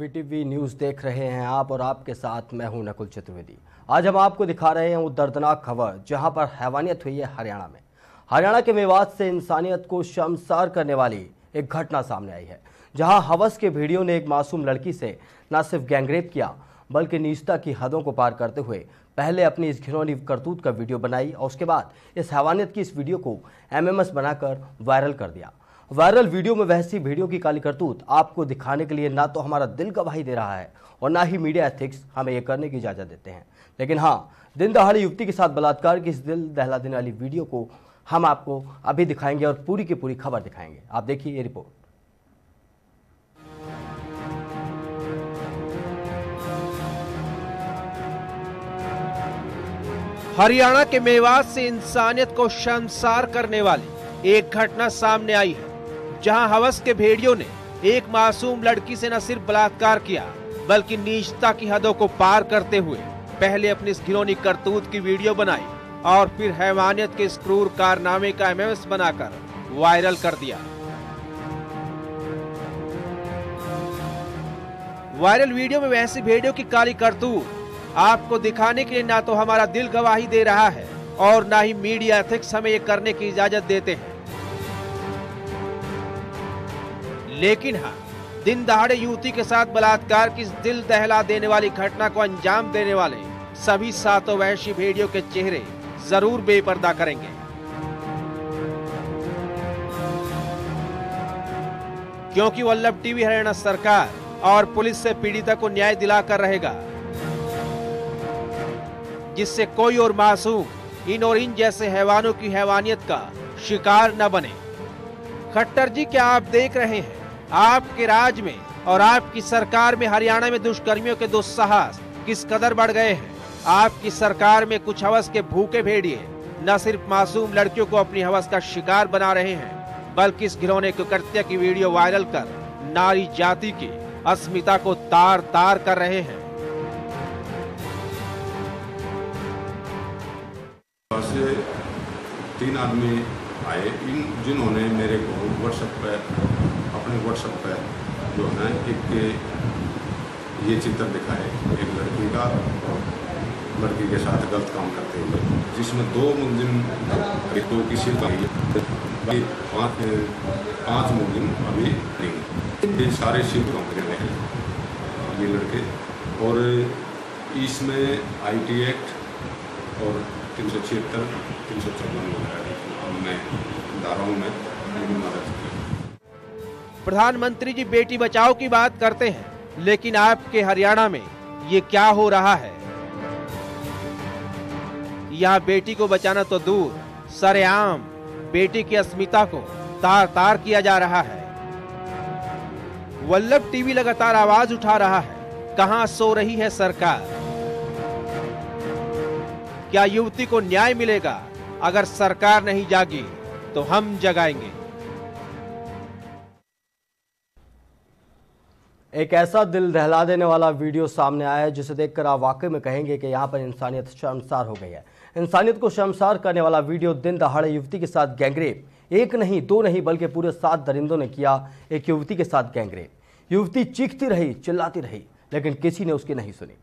VTV news देख रहे हैं आप और आपके साथ मैं हूं नकुल चतुर्वेदी। आज हम आपको दिखा रहे हैं वो दर्दनाक खबर जहां पर हैवानियत हुई है हरियाणा में। हरियाणा के मेवात से इंसानियत को शर्मसार करने वाली एक घटना सामने आई है, जहां हवस के भेड़ियों ने एक मासूम लड़की से न सिर्फ गैंगरेप किया बल्कि नीचता की हदों को पार करते हुए पहले अपनी इस घिनौनी करतूत का वीडियो बनाई और उसके बाद इस हैवानियत की इस वीडियो को एमएमएस बनाकर वायरल कर दिया। वायरल वीडियो में वैसी भेड़ियों की काली करतूत आपको दिखाने के लिए ना तो हमारा दिल गवाही दे रहा है और ना ही मीडिया एथिक्स हमें यह करने की इजाजत देते हैं। लेकिन हाँ, दिन दहाड़े युवती के साथ बलात्कार की इस दिल दहला देने वाली वीडियो को हम आपको अभी दिखाएंगे और पूरी की पूरी खबर दिखाएंगे। आप देखिए ये रिपोर्ट। हरियाणा के मेवात से इंसानियत को शर्मसार करने वाली एक घटना सामने आई है, जहां हवस के भेड़ियों ने एक मासूम लड़की से न सिर्फ बलात्कार किया बल्कि नीचता की हदों को पार करते हुए पहले अपनी इस घिनौनी करतूत की वीडियो बनाई और फिर हैवानियत के इस क्रूर कारनामे का एमएमएस बनाकर वायरल कर दिया। वायरल वीडियो में वैसी भेड़ियों की काली करतूत आपको दिखाने के लिए ना तो हमारा दिल गवाही दे रहा है और ना ही मीडिया एथिक्स हमें ये करने की इजाजत देते हैं। लेकिन हाँ, दिन दहाड़े युवती के साथ बलात्कार की इस दिल दहला देने वाली घटना को अंजाम देने वाले सभी सातों वहशी भेड़ियों के चेहरे जरूर बेपर्दा करेंगे। क्योंकि वल्लभ टीवी हरियाणा सरकार और पुलिस से पीड़िता को न्याय दिलाकर रहेगा, जिससे कोई और मासूम इन और इन जैसे हैवानों की हैवानियत का शिकार न बने। खट्टर जी, क्या आप देख रहे हैं आपके राज में और आपकी सरकार में हरियाणा में दुष्कर्मियों के दुस्साहस किस कदर बढ़ गए हैं। आपकी सरकार में कुछ हवस के भूखे भेड़िए न सिर्फ मासूम लड़कियों को अपनी हवस का शिकार बना रहे हैं बल्कि इस घिनौने कृत्य की वीडियो वायरल कर नारी जाति की अस्मिता को तार तार कर रहे हैं। से 3 आदमी आए, जिन्होंने मेरे को अपने व्हाट्सएप पे जो है एक ये चित्र दिखाए, एक लड़की का लड़की के साथ गलत काम करते हुए, जिसमें 2 मुलजिम, 2 की शिफ्ट आई, 5 मुलजिम अभी नहीं। ये सारे शिफ्ट कंपनी में हैं ये लड़के, और इसमें IT एक्ट और 376, 354 में धाराओं में प्रधानमंत्री जी बेटी बचाओ की बात करते हैं, लेकिन आपके हरियाणा में ये क्या हो रहा है। यहाँ बेटी को बचाना तो दूर, सरेआम बेटी की अस्मिता को तार तार किया जा रहा है। वल्लभ टीवी लगातार आवाज उठा रहा है, कहां सो रही है सरकार। क्या युवती को न्याय मिलेगा? अगर सरकार नहीं जागी तो हम जगाएंगे। एक ऐसा दिल दहला देने वाला वीडियो सामने आया है जिसे देखकर आप वाकई में कहेंगे कि यहाँ पर इंसानियत शर्मसार हो गई है। इंसानियत को शर्मसार करने वाला वीडियो दिन दहाड़े युवती के साथ गैंगरेप, 1 नहीं 2 नहीं बल्कि पूरे 7 दरिंदों ने किया एक युवती के साथ गैंगरेप। युवती चीखती रही, चिल्लाती रही, लेकिन किसी ने उसकी नहीं सुनी।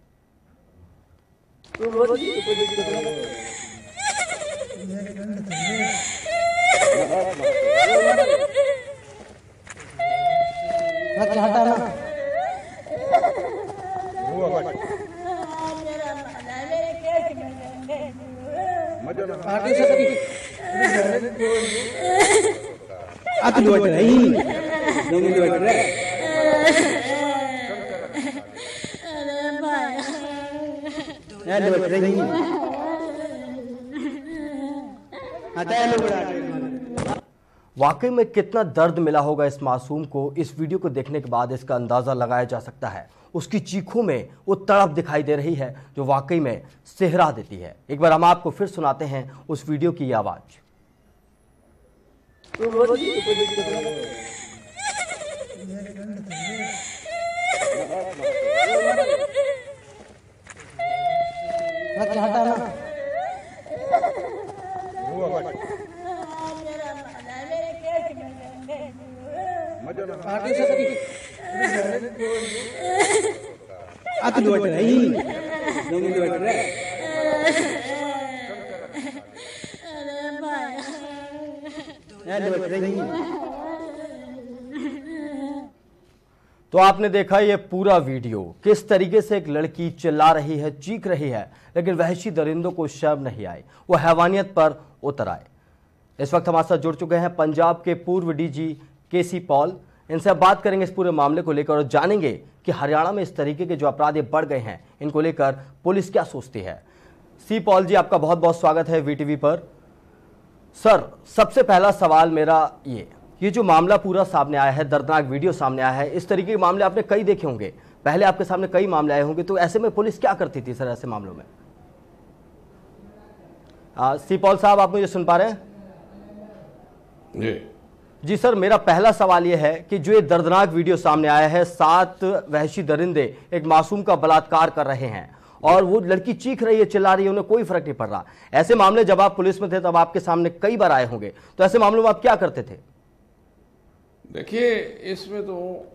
वाकई में कितना दर्द मिला होगा इस मासूम को। इस वीडियो को देखने के बाद इसका अंदाजा लगाया जा सकता है। उसकी चीखों में वो तड़प दिखाई दे रही है जो वाकई में सिहरा देती है। एक बार हम आपको फिर सुनाते हैं उस वीडियो की आवाज। तो आपने देखा ये पूरा वीडियो, किस तरीके से एक लड़की चिल्ला रही है, चीख रही है, लेकिन वहशी दरिंदों को शर्म नहीं आई, वो हैवानियत पर उतर आए। इस वक्त हमारे साथ जुड़ चुके हैं पंजाब के पूर्व डीजी केसी पॉल। इनसे अब बात करेंगे इस पूरे मामले को लेकर और जानेंगे कि हरियाणा में इस तरीके के जो अपराध बढ़ गए हैं, इनको लेकर पुलिस क्या सोचती है। सी पॉल जी, आपका बहुत बहुत स्वागत है वीटीवी पर। सर, सबसे पहला सवाल मेरा ये जो मामला पूरा सामने आया है, दर्दनाक वीडियो सामने आया है, इस तरीके के मामले आपने कई देखे होंगे, पहले आपके सामने कई मामले आए होंगे, तो ऐसे में पुलिस क्या करती थी सर ऐसे मामलों में? सी पॉल साहब, आप मुझे सुन पा रहे हैं? जी सर, मेरा पहला सवाल यह है कि जो ये दर्दनाक वीडियो सामने आया है, 7 वहशी दरिंदे एक मासूम का बलात्कार कर रहे हैं और वो लड़की चीख रही है, चिल्ला रही है, उन्हें कोई फर्क नहीं पड़ रहा। ऐसे मामले जब आप पुलिस में थे तब आपके सामने कई बार आए होंगे, तो ऐसे मामलों में आप क्या करते थे? देखिए, इसमें तो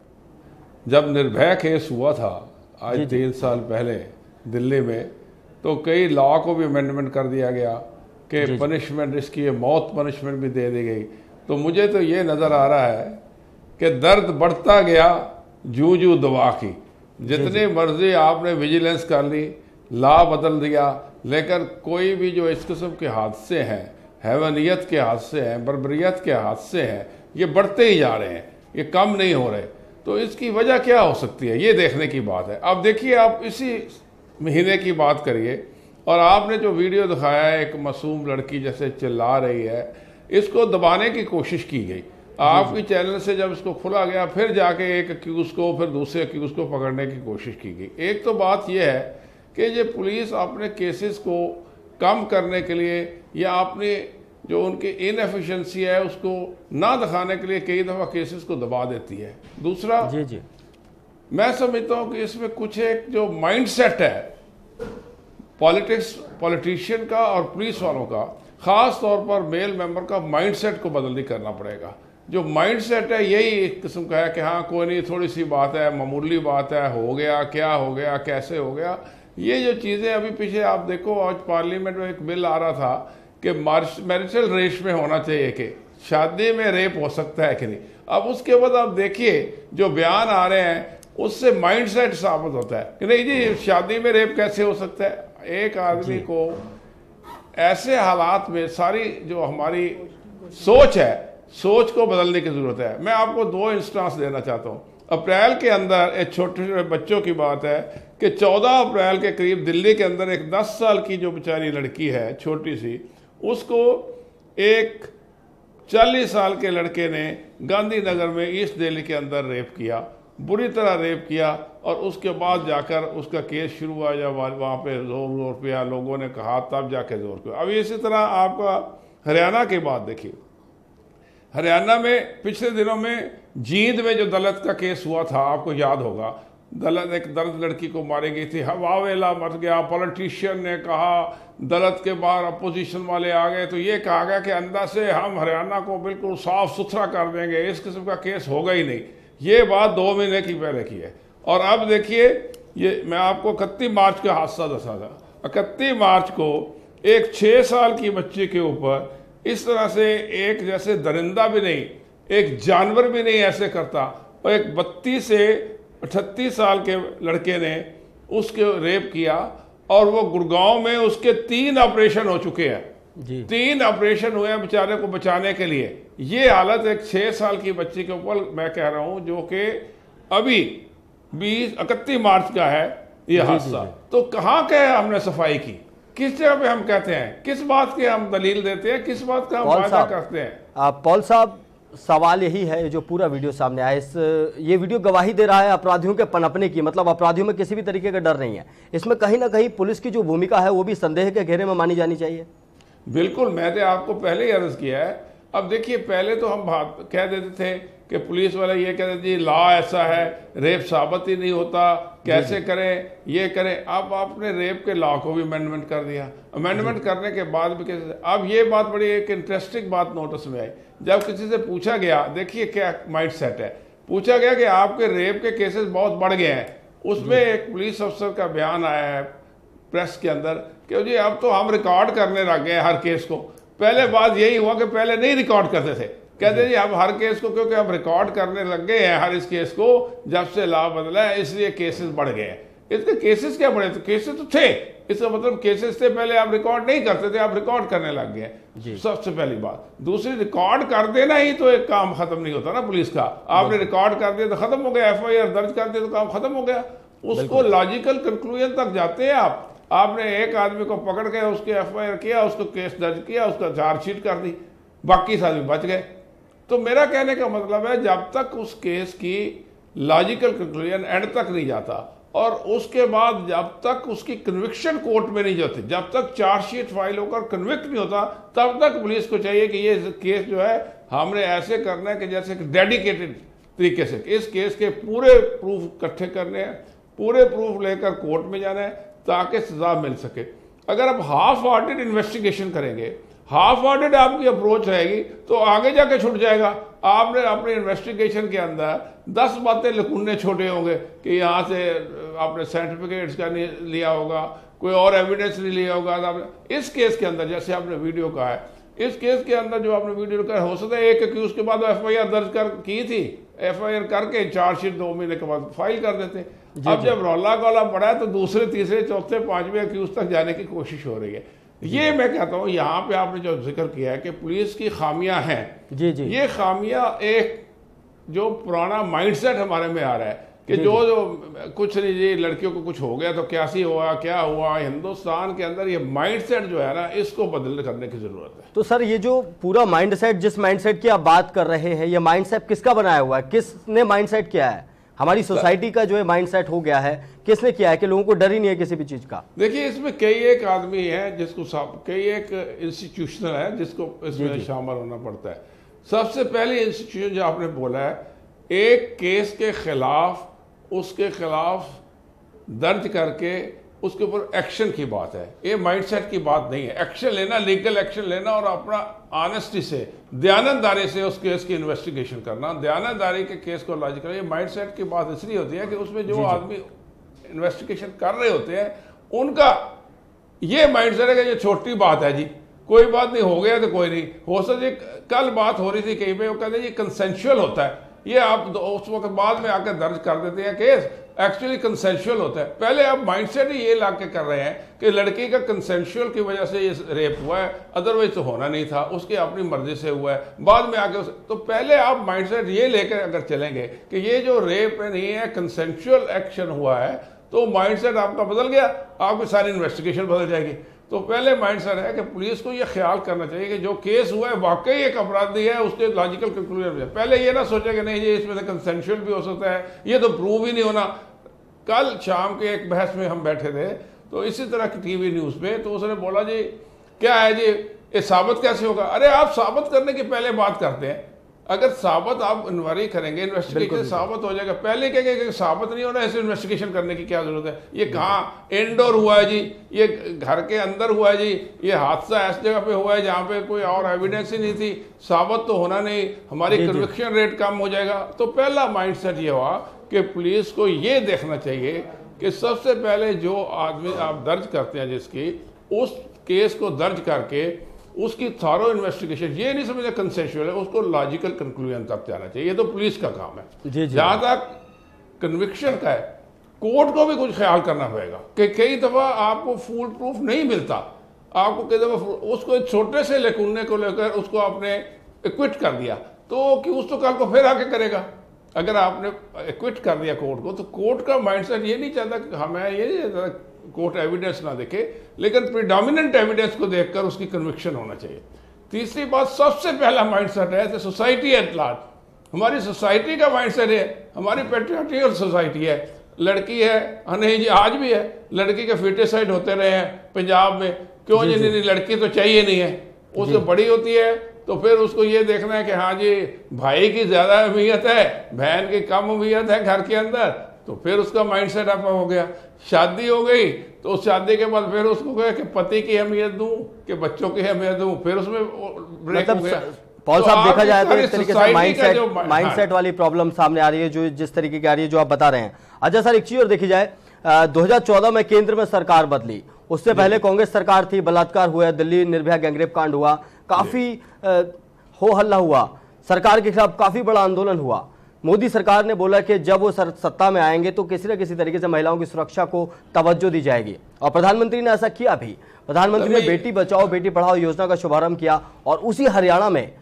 जब निर्भया केस हुआ था आज 3 साल पहले दिल्ली में, तो कई लॉ को भी अमेंडमेंट कर दिया गया कि पनिशमेंट, इसकी मौत पनिशमेंट भी दे दी गई। तो मुझे तो ये नज़र आ रहा है कि दर्द बढ़ता गया जू जू दवा की। जितनी मर्जी आपने विजिलेंस कर ली, लॉ बदल दिया, लेकिन कोई भी जो इस किस्म के हादसे हैं, हैवानियत के हादसे हैं, बर्बरियत के हादसे हैं, ये बढ़ते ही जा रहे हैं, ये कम नहीं हो रहे। तो इसकी वजह क्या हो सकती है, ये देखने की बात है। अब देखिए, आप इसी महीने की बात करिए और आपने जो वीडियो दिखाया है, एक मासूम लड़की जैसे चिल्ला रही है, इसको दबाने की कोशिश की गई। आपके चैनल से जब इसको खुला गया, फिर जाके एक अक्यूज को, फिर दूसरे अक्यूज को पकड़ने की कोशिश की गई। एक तो बात यह है कि ये पुलिस अपने केसेस को कम करने के लिए या अपने जो उनकी इनएफिशिएंसी है उसको ना दिखाने के लिए कई दफ़ा केसेस को दबा देती है। दूसरा, मैं समझता हूँ कि इसमें कुछ एक जो माइंडसेट है पॉलिटिशियन का और पुलिस वालों का, खास तौर पर मेल मेंबर का माइंडसेट को बदल नहीं करना पड़ेगा। जो माइंडसेट है यही एक किस्म का है कि हाँ, कोई नहीं, थोड़ी सी बात है, मामूली बात है, हो गया, क्या हो गया, कैसे हो गया। ये जो चीज़ें अभी पीछे आप देखो, आज पार्लियामेंट में एक बिल आ रहा था कि मैरिटल रेश में होना चाहिए कि शादी में रेप हो सकता है कि नहीं। अब उसके बाद आप देखिए जो बयान आ रहे हैं, उससे माइंडसेट साबित होता है कि नहीं जी, शादी में रेप कैसे हो सकता है। एक आदमी को ऐसे हालात में सारी जो हमारी सोच है, सोच को बदलने की जरूरत है। मैं आपको 2 इंस्टांस देना चाहता हूँ। अप्रैल के अंदर एक छोटे छोटे बच्चों की बात है कि 14 अप्रैल के करीब दिल्ली के अंदर एक 10 साल की जो बेचारी लड़की है, छोटी सी, उसको एक 40 साल के लड़के ने गांधीनगर में ईस्ट दिल्ली के अंदर रेप किया, बुरी तरह रेप किया, और उसके बाद जाकर उसका केस शुरू हुआ। जब वहाँ पे जोर पे लोगों ने कहा, तब जाके जोर पे। अब इसी तरह आपका हरियाणा की बात देखिए, हरियाणा में पिछले दिनों में जींद में जो दलित का केस हुआ था, आपको याद होगा, दलित एक दलित लड़की को मारी गई थी, हवावेला मर गया। पॉलिटिशियन ने कहा, दलित के बाहर अपोजिशन वाले आ गए, तो ये कहा गया कि अंदर से हम हरियाणा को बिल्कुल साफ सुथरा कर देंगे, इस किस्म का केस होगा ही नहीं। ये बात 2 महीने की पहले की है। और अब देखिए, ये मैं आपको 31 मार्च का हादसा दसा था। 31 मार्च को एक 6 साल की बच्ची के ऊपर इस तरह से, एक जैसे दरिंदा भी नहीं, एक जानवर भी नहीं ऐसे करता, और एक 32 से 38 साल के लड़के ने उसके रेप किया, और वो गुड़गांव में उसके 3 ऑपरेशन हो चुके हैं। 3 ऑपरेशन हुए हैं बेचारे को बचाने के लिए। ये हालत एक 6 साल की बच्ची के ऊपर मैं कह रहा हूं, जो कि अभी 31 मार्च का है ये हादसा। तो कहाँ के हमने सफाई की, किस जगह पे हम कहते हैं, किस बात के हम दलील देते हैं, किस बात का हम वादा करते हैं? पॉल साहब, सवाल यही है, जो पूरा वीडियो सामने आया, ये वीडियो गवाही दे रहा है अपराधियों के पनपने की, मतलब अपराधियों में किसी भी तरीके का डर नहीं है। इसमें कहीं ना कहीं पुलिस की जो भूमिका है वो भी संदेह के घेरे में मानी जानी चाहिए। बिल्कुल, मैंने आपको पहले ही अर्ज किया है। अब देखिए, पहले तो हम कह देते थे कि पुलिस वाले ये कहते जी लॉ ऐसा है, रेप साबित ही नहीं होता, कैसे करें, ये करें। अब आपने रेप के लॉ को भी अमेंडमेंट कर दिया। अमेंडमेंट करने के बाद भी कैसे, अब ये बात बड़ी एक इंटरेस्टिंग बात नोटिस में आई, जब किसी से पूछा गया, देखिए क्या माइंड सेट है, पूछा गया कि आपके रेप के केसेस बहुत बढ़ गए हैं। उसमें एक पुलिस अफसर का बयान आया है प्रेस के अंदर कि जी अब तो हम रिकॉर्ड करने लग गए हर केस को। पहले बात यही हुआ कि पहले नहीं रिकॉर्ड करते थे, कहते जी अब हर केस को क्योंकि अब रिकॉर्ड करने लग गए हैं हर इस केस को, जब से लॉ बदला है इसलिए केसेस बढ़ गए हैं। इसके केसेस क्या बढ़े? तो केसेस तो थे, इसका मतलब केसेस थे, पहले आप रिकॉर्ड नहीं करते थे, आप रिकॉर्ड करने लग गए। सबसे पहली बात। दूसरी, रिकॉर्ड कर देना ही तो एक काम खत्म नहीं होता ना पुलिस का। आपने रिकॉर्ड कर दिया तो खत्म हो गया, एफआईआर दर्ज कर दिया तो काम खत्म हो गया। उसको लॉजिकल कंक्लूजन तक जाते हैं आप। आपने एक आदमी को पकड़ के उसके एफआईआर किया, उसको केस दर्ज किया, उसका चार्जशीट कर दी, बाकी आदमी बच गए। तो मेरा कहने का मतलब है जब तक उस केस की लॉजिकल कंक्लूजन एंड तक नहीं जाता और उसके बाद जब तक उसकी कन्विक्शन कोर्ट में नहीं जाती, जब तक चार्जशीट फाइल होकर कन्विक्ट नहीं होता, तब तक पुलिस को चाहिए कि ये केस जो है हमने ऐसे करना है कि जैसे डेडिकेटेड तरीके से इस केस के पूरे प्रूफ इकट्ठे करने हैं, पूरे प्रूफ लेकर कोर्ट में जाना है ताकि सजा मिल सके। अगर आप हाफ हार्टेड इन्वेस्टिगेशन करेंगे, हाफ हार्टेड आपकी अप्रोच रहेगी तो आगे जाके छूट जाएगा। आपने अपने इन्वेस्टिगेशन के अंदर 10 बातें लकुन्ने छोटे होंगे कि यहाँ से आपने सर्टिफिकेट्स का नहीं लिया होगा, कोई और एविडेंस नहीं लिया होगा। आपने इस केस के अंदर जैसे आपने वीडियो कहा है, इस केस के अंदर जो आपने वीडियो कहा हो सकता है एक एक्यूज के बाद एफआईआर दर्ज की थी, एफआईआर करके चार्जशीट 2 महीने के बाद फाइल कर देते। अब जब रौला गौला पड़ा है तो दूसरे तीसरे चौथे पांचवें एक्यूज तक जाने की कोशिश हो रही है। ये मैं कहता हूँ यहाँ पे आपने जो जिक्र किया है कि पुलिस की खामियां हैं, ये खामियां एक जो पुराना माइंडसेट हमारे में आ रहा है कि जो कुछ नहीं जी लड़कियों को कुछ हो गया तो कैसी हुआ क्या हुआ। हिंदुस्तान के अंदर ये माइंडसेट जो है ना, इसको बदल करने की जरूरत है। तो सर ये जो पूरा माइंडसेट, जिस माइंडसेट की आप बात कर रहे हैं, ये माइंडसेट किसका बनाया हुआ है? किसने माइंडसेट किया है? हमारी सोसाइटी का जो है माइंडसेट हो गया है, किसने किया है कि लोगों को डर ही नहीं है किसी भी चीज का? देखिए इसमें कई एक आदमी है जिसको, कई एक इंस्टीट्यूशनल है जिसको इसमें शामिल होना पड़ता है। सबसे पहले इंस्टीट्यूशन जो आपने बोला है, एक केस के खिलाफ उसके खिलाफ दर्ज करके उसके ऊपर एक्शन की बात है, ये माइंडसेट की बात नहीं है। एक्शन लेना, लीगल एक्शन लेना और अपना ऑनेस्टी से, दयानतदारी से उस केस की इन्वेस्टिगेशन करना, दयानतदारी के केस को लॉजिकल, ये माइंडसेट की बात इसलिए होती है कि उसमें जो आदमी इन्वेस्टिगेशन कर रहे होते हैं उनका ये माइंडसेट है कि ये छोटी बात है जी, कोई बात नहीं, हो गया तो कोई नहीं हो सकती। कल बात हो रही थी कहीं पे, वो कहते हैं ये कंसेंशुअल होता है, ये आप उस वक्त बाद में आकर दर्ज कर देते हैं केस, एक्चुअली कंसेंशुअल होता है। पहले आप माइंडसेट ही ये ला के कर रहे हैं कि लड़की का कंसेंशुअल की वजह से ये रेप हुआ है, अदरवाइज तो होना नहीं था, उसकी अपनी मर्जी से हुआ है, बाद में आके तो पहले आप माइंडसेट ये लेकर अगर चलेंगे कि ये जो रेप नहीं है कंसेंशुअल एक्शन हुआ है, तो माइंडसेट आपका बदल गया, आपकी सारी इन्वेस्टिगेशन बदल जाएगी। तो पहले माइंडसेट है कि पुलिस को यह ख्याल करना चाहिए कि जो केस हुआ है वाकई एक अपराधी है, उसके लॉजिकल कंक्लूजन है। पहले ये ना सोचे कि नहीं जी इसमें तो कंसेंशुअल भी हो सकता है, ये तो प्रूव ही नहीं होना। कल शाम के एक बहस में हम बैठे थे तो इसी तरह की टीवी न्यूज़ पे, तो उसने बोला जी क्या है जी ये साबित कैसे होगा? अरे आप साबित करने की पहले बात करते हैं, अगर साबित आप इंक्वायरी करेंगे, इन्वेस्टिगेशन साबित हो जाएगा। पहले कहेंगे कि साबित नहीं होना, ऐसे इन्वेस्टिगेशन करने की क्या जरूरत है? ये कहाँ इंडोर हुआ है जी, ये घर के अंदर हुआ है जी, ये हादसा ऐसी जगह पे हुआ है जहाँ पे कोई और एविडेंस ही नहीं थी, साबित तो होना नहीं, हमारी कन्विक्शन रेट कम हो जाएगा। तो पहला माइंडसेट ये हुआ कि पुलिस को ये देखना चाहिए कि सबसे पहले जो आदमी आप दर्ज करते हैं जिसकी, उस केस को दर्ज करके उसकी थॉरो इन्वेस्टिगेशन, ये नहीं समझे कंसेंशुअल है, उसको लॉजिकल कंक्लूजन तक जाना चाहिए। ये तो पुलिस का काम है। जहां तक कन्विक्शन का है, कोर्ट को भी कुछ ख्याल करना पड़ेगा कि कई दफा आपको फुल प्रूफ नहीं मिलता, आपको कई दफा उसको छोटे से लेकुन्ने को लेकर उसको आपने एक्विट कर दिया, तो कि उस तो कल को फिर आके करेगा। अगर आपने एक्विट कर दिया कोर्ट को, तो कोर्ट का माइंडसेट ये नहीं चाहता कि हमें ये कोर्ट एविडेंस ना देखे, लेकिन प्रीडोमिनेंट एविडेंस को देखकर उसकी कन्विक्शन होना चाहिए। तीसरी बात, सबसे पहला माइंडसेट है सोसाइटी एट लार्ज। हमारी सोसाइटी का माइंडसेट है, हमारी पेट्रियाटिकल सोसाइटी है, लड़की है, नहीं जी आज भी है, लड़की के फीटिसाइड होते रहे हैं पंजाब में, क्यों जी नहीं लड़की तो चाहिए नहीं है, उससे बड़ी होती है तो फिर उसको ये देखना है कि हाँ जी भाई की ज्यादा अहमियत है, बहन की कम अहमियत है घर के अंदर, तो फिर उसका माइंडसेट अप हो गया। शादी हो गई तो उस शादी के बाद फिर उसको कहे कि पति की अहमियत दूं कि बच्चों की अहमियत दूं, फिर उसमें ब्रेक हो गया। पॉल तो साहब, आप देखा जाए तो इस इस तरीके से society माइंडसेट वाली प्रॉब्लम सामने आ रही है, जो जिस तरीके की आ रही है, जो आप बता रहे हैं। अच्छा सर, एक चीज और देखी जाए, 2014 में केंद्र में सरकार बदली, उससे पहले कांग्रेस सरकार थी, बलात्कार हुआ, दिल्ली निर्भया गैंगरेप कांड हुआ, काफी हो हल्ला हुआ, सरकार के खिलाफ काफी बड़ा आंदोलन हुआ। मोदी सरकार ने बोला कि जब वो सत्ता में आएंगे तो किसी न किसी तरीके से महिलाओं की सुरक्षा को तवज्जो दी जाएगी, और प्रधानमंत्री ने ऐसा किया भी। प्रधानमंत्री ने बेटी बचाओ बेटी पढ़ाओ योजना का शुभारंभ किया, और उसी हरियाणा में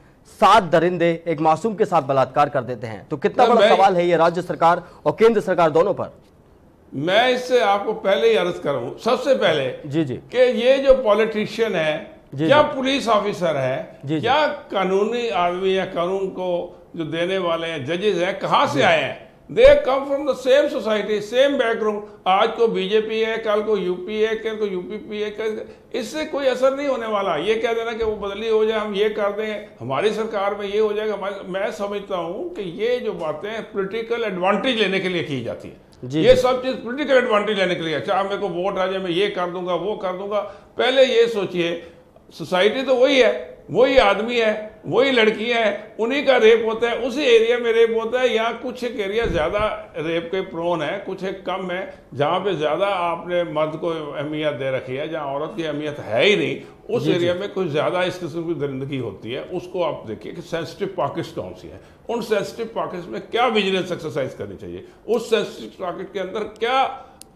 7 दरिंदे एक मासूम के साथ बलात्कार कर देते हैं। तो कितना बड़ा सवाल है ये राज्य सरकार और केंद्र सरकार दोनों पर। मैं इससे आपको पहले ही अर्ज करूं, सबसे पहले जी कि ये जो पॉलिटिशियन है, क्या पुलिस ऑफिसर है, क्या कानूनी आदमी या कानून को जो देने वाले हैं, जजेस हैं, कहां से आए हैं? They come from the same society, same background. आज को बीजेपी है, कल को यूपी है, कल को यूपीपी है, इससे कोई असर नहीं होने वाला। ये कह देना कि वो बदली हो जाए, हम ये कर दें, हमारी सरकार में ये हो जाएगा। मैं समझता हूं कि ये जो बातें पॉलिटिकल एडवांटेज लेने के लिए की जाती है, ये सब चीज पॉलिटिकल एडवांटेज लेने के लिए, चाहे मेरे को वोट आ जाए मैं ये कर दूंगा वो कर दूंगा। पहले ये सोचिए, सोसाइटी तो वही है, वही आदमी है, वही लड़की है, उन्हीं का रेप होता है, उसी एरिया में रेप होता है। यहाँ कुछ एक एरिया ज्यादा रेप के प्रोन है, कुछ एक कम है, जहां पे ज्यादा आपने मर्द को अहमियत दे रखी है, जहां औरत की अहमियत है ही नहीं, उस एरिया में कुछ ज्यादा इस किस्म की दरिंदगी होती है। उसको आप देखिए कि सेंसिटिव पॉकेट्स कौन सी है, उन सेंसिटिव पॉकेट्स में क्या विजिलेंस एक्सरसाइज करनी चाहिए, उस सेंसिटिव पॉकेट के अंदर क्या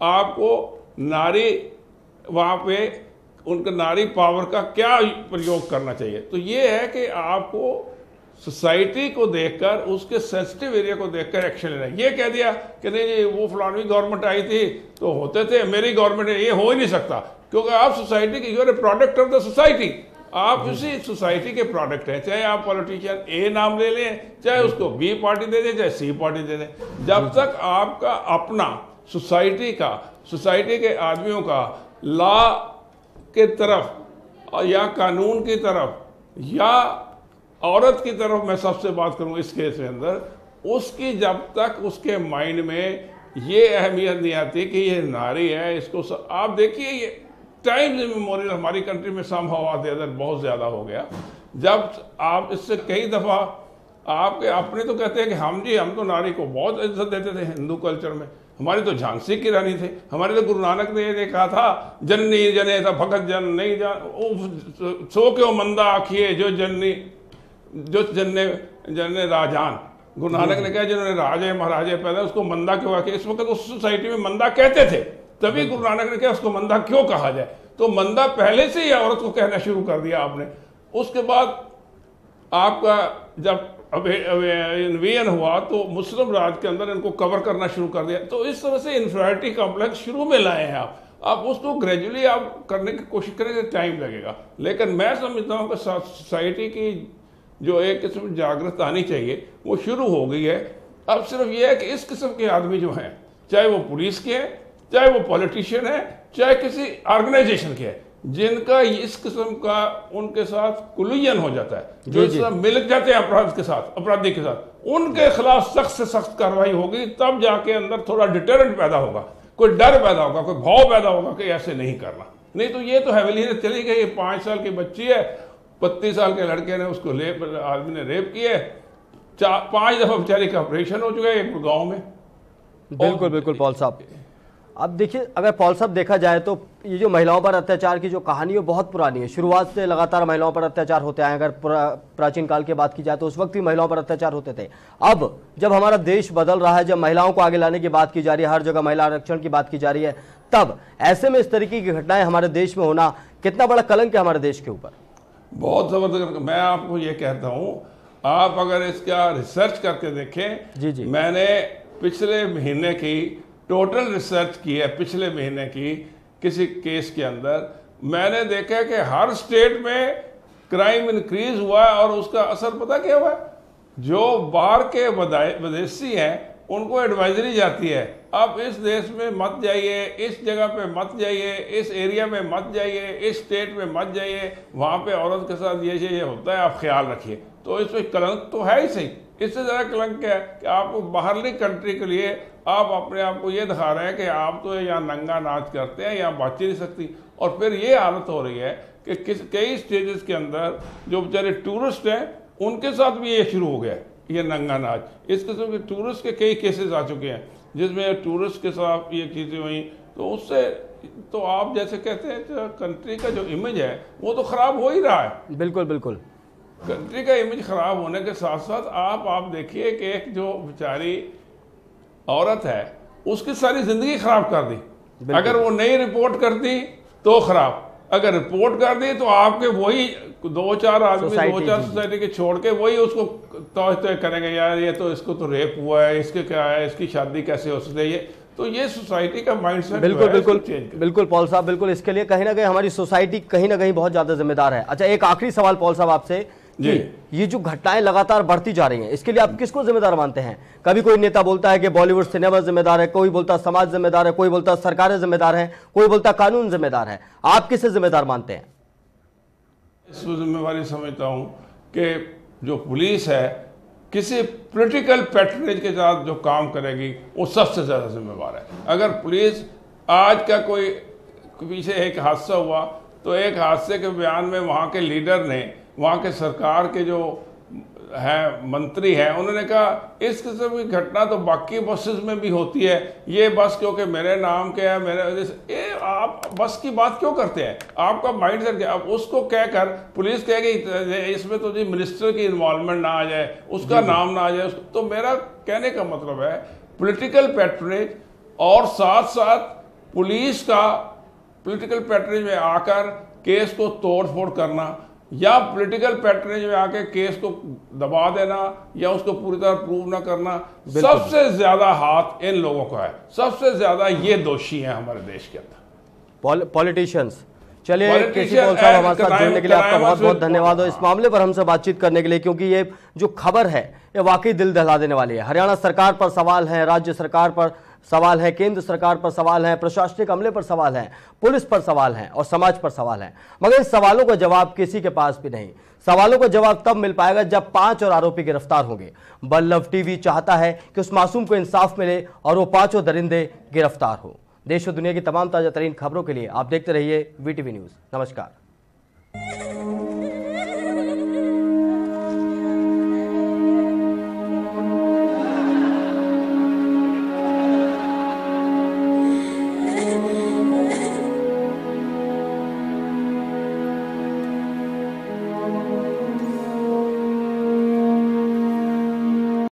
आपको नारी वहां पे उनका नारी पावर का क्या प्रयोग करना चाहिए। तो ये है कि आपको सोसाइटी को देखकर, उसके सेंसिटिव एरिया को देखकर एक्शन लेना है। ये कह दिया कि नहीं वो फलानी गवर्नमेंट आई थी तो होते थे, मेरी गवर्नमेंट है, ये हो ही नहीं सकता, क्योंकि आप सोसाइटी के, you are a product of the society, आप उसी सोसाइटी के प्रोडक्ट हैं। चाहे आप पॉलिटिशियन ए नाम ले लें, चाहे उसको बी पार्टी दे दें, चाहे सी पार्टी दे दें, जब तक आपका अपना सोसाइटी का, सोसाइटी के आदमियों का लॉ के तरफ या कानून की तरफ या औरत की तरफ, मैं सबसे बात करूं इस केस के अंदर, उसकी जब तक उसके माइंड में ये अहमियत नहीं आती कि ये नारी है, इसको आप देखिए, ये टाइम्स मेमोरियल हमारी कंट्री में सम हवा दे अदर बहुत ज्यादा हो गया। जब आप इससे कई दफा आपके अपने तो कहते हैं कि हम तो नारी को बहुत इज्जत देते थे हिंदू कल्चर में, हमारी तो झांसी की रानी थे, हमारे तो गुरु नानक ने ये कहा था, जननी जने था भगत जन नहीं जान, सो क्यों मंदा आखिए जो जननी जो जन्ने राजान। गुरु नानक ने कहा जिन्होंने राजे महाराजे पैदा उसको मंदा क्यों आखिए। इस वक्त उस सोसाइटी में मंदा कहते थे, तभी गुरु नानक ने कहा उसको मंदा क्यों कहा जाए। तो मंदा पहले से ही औरत को कहना शुरू कर दिया आपने। उसके बाद आपका जब इन्वेजन हुआ तो मुस्लिम राज के अंदर इनको कवर करना शुरू कर दिया। तो इस तरह से इंफीरियरिटी कॉम्प्लेक्स शुरू में लाए हैं आप उसको ग्रेजुअली आप करने की कोशिश करेंगे, टाइम लगेगा। लेकिन मैं समझता हूं कि सोसाइटी की जो एक किस्म जागृत आनी चाहिए वो शुरू हो गई है। अब सिर्फ ये है कि इस किस्म के आदमी जो हैं, चाहे वो पुलिस के हैं, चाहे वो पॉलिटिशियन है, चाहे किसी ऑर्गेनाइजेशन के है, जिनका इस किस्म का उनके साथ कुलियन हो जाता है, जो मिल जाते हैं अपराधी के साथ, उनके खिलाफ सख्त से सख्त कार्रवाई होगी, तब जाके अंदर थोड़ा डिटरेंट पैदा होगा, कोई डर पैदा होगा, कोई भाव पैदा होगा कि ऐसे नहीं करना। नहीं तो ये तो हैवेली ने चली गई, 5 साल की बच्ची है, 32 साल के लड़के ने उसको आदमी ने रेप किया, 5 दफा बेचारी का ऑपरेशन हो चुका है एक गाँव में। बिल्कुल बिल्कुल पॉल साहब, अब देखिए अगर पॉल साहब देखा जाए तो ये जो महिलाओं पर अत्याचार की जो कहानी है बहुत पुरानी है। शुरुआत से लगातार महिलाओं पर अत्याचार होते आए। अगर प्राचीन काल की बात की जाए तो उस वक्त भी महिलाओं पर अत्याचार होते थे। अब जब हमारा देश बदल रहा है, जब महिलाओं को आगे लाने की बात की जा रही है, हर जगह महिला आरक्षण की बात की जा रही है, तब ऐसे में इस तरीके की घटनाएं हमारे देश में होना कितना बड़ा कलंक है हमारे देश के ऊपर। बहुत जबरदस्त। मैं आपको ये कहता हूँ, आप अगर इसका रिसर्च करके देखें, जी मैंने पिछले महीने की टोटल रिसर्च की है, पिछले महीने की किसी केस के अंदर मैंने देखा कि हर स्टेट में क्राइम इंक्रीज हुआ है। और उसका असर पता क्या हुआ है, जो बाहर के विदेशी हैं उनको एडवाइजरी जाती है, अब इस देश में मत जाइए, इस जगह पे मत जाइए, इस एरिया में मत जाइए, इस स्टेट में मत जाइए, वहां पे औरत के साथ ये होता है, आप ख्याल रखिए। तो इसमें कलंक तो है ही सही। इससे ज्यादा कलंक क्या है कि आप बाहरली कंट्री के लिए आप अपने आप को ये दिखा रहे हैं कि आप तो यहाँ नंगा नाच करते हैं, यहाँ बात ही नहीं सकती। और फिर ये हालत हो रही है कि कई स्टेजेस के अंदर जो बेचारे टूरिस्ट हैं उनके साथ भी ये शुरू हो गया है, ये नंगा नाच। इस किस्म के टूरिस्ट के कई केसेस आ चुके हैं जिसमें टूरिस्ट के साथ ये चीज़ें हुई, तो उससे तो आप जैसे कहते हैं तो कंट्री का जो इमेज है वो तो ख़राब हो ही रहा है। बिल्कुल बिल्कुल। कंट्री का इमेज ख़राब होने के साथ साथ आप देखिए कि एक जो बेचारी औरत है उसकी सारी ज़िंदगी ख़राब कर दी। अगर वो नहीं रिपोर्ट करती तो ख़राब, अगर रिपोर्ट कर दी तो आपके वही 2-4 आदमी 2-4 सोसाइटी के छोड़ के वही उसको तोय करेंगे, यार ये तो इसको तो रेप हुआ है, इसके क्या है, इसकी शादी कैसे हो सकती है। ये तो ये सोसाइटी का माइंडसेट बिल्कुल बिल्कुल बिल्कुल पॉल साहब, बिल्कुल इसके लिए कहीं ना कहीं हमारी सोसाइटी कहीं ना कहीं बहुत ज्यादा जिम्मेदार है। अच्छा, एक आखिरी सवाल पॉल साहब आपसे, ये जो घटनाएं लगातार बढ़ती जा रही हैं इसके लिए आप किसको जिम्मेदार मानते हैं? कभी कोई नेता बोलता है कि बॉलीवुड सिनेमा जिम्मेदार है, कोई बोलता समाज जिम्मेदार है, कोई बोलता सरकारें जिम्मेदार हैं, कोई बोलता कानून जिम्मेदार है। आप किसे जिम्मेदार मानते हैं? इसको जिम्मेवारी समझता हूं कि जो पुलिस है किसी पॉलिटिकल पैटर्नेज के साथ जो काम करेगी वो सबसे ज्यादा जिम्मेवार है। अगर पुलिस आज का कोई पीछे एक हादसा हुआ तो एक हादसे के बयान में वहाँ के लीडर ने, वहाँ के सरकार के जो है मंत्री हैं, उन्होंने कहा इस किस्म की घटना तो बाकी बसेस में भी होती है, ये बस क्योंकि मेरे नाम के है, मेरे ये आप बस की बात क्यों करते हैं? आपका माइंड सेट क्या? अब उसको कहकर पुलिस कहेगी इसमें तो जी मिनिस्टर की इन्वॉल्वमेंट ना आ जाए, उसका नाम ना आ जाए। तो मेरा कहने का मतलब है पॉलिटिकल पैट्रनेज और साथ साथ पुलिस का पॉलिटिकल पैट्रनेज में आकर केस को तोड़ फोड़ करना या पॉलिटिकल पैटर्नेज में आके केस को दबा देना या उसको पूरी तरह प्रूव ना करना, सबसे ज्यादा हाथ इन लोगों का है, सबसे ज्यादा ये दोषी हैं हमारे देश के अंदर पॉलिटिशियंस। चलिए केसी पॉल साहब, हमारे साथ जुड़ने के लिए आपका बहुत बहुत धन्यवाद और इस मामले पर हमसे बातचीत करने के लिए, क्योंकि ये जो खबर है ये वाकई दिल दहला देने वाली है। हरियाणा सरकार पर सवाल है, राज्य सरकार पर सवाल है, केंद्र सरकार पर सवाल है, प्रशासनिक अमले पर सवाल है, पुलिस पर सवाल है और समाज पर सवाल है, मगर इस सवालों का जवाब किसी के पास भी नहीं। सवालों का जवाब तब मिल पाएगा जब 5 और आरोपी गिरफ्तार होंगे। बल्लभ टीवी चाहता है कि उस मासूम को इंसाफ मिले और वो 5 दरिंदे गिरफ्तार हो। देश और दुनिया की तमाम ताजा तरीन खबरों के लिए आप देखते रहिए VTV न्यूज़। नमस्कार।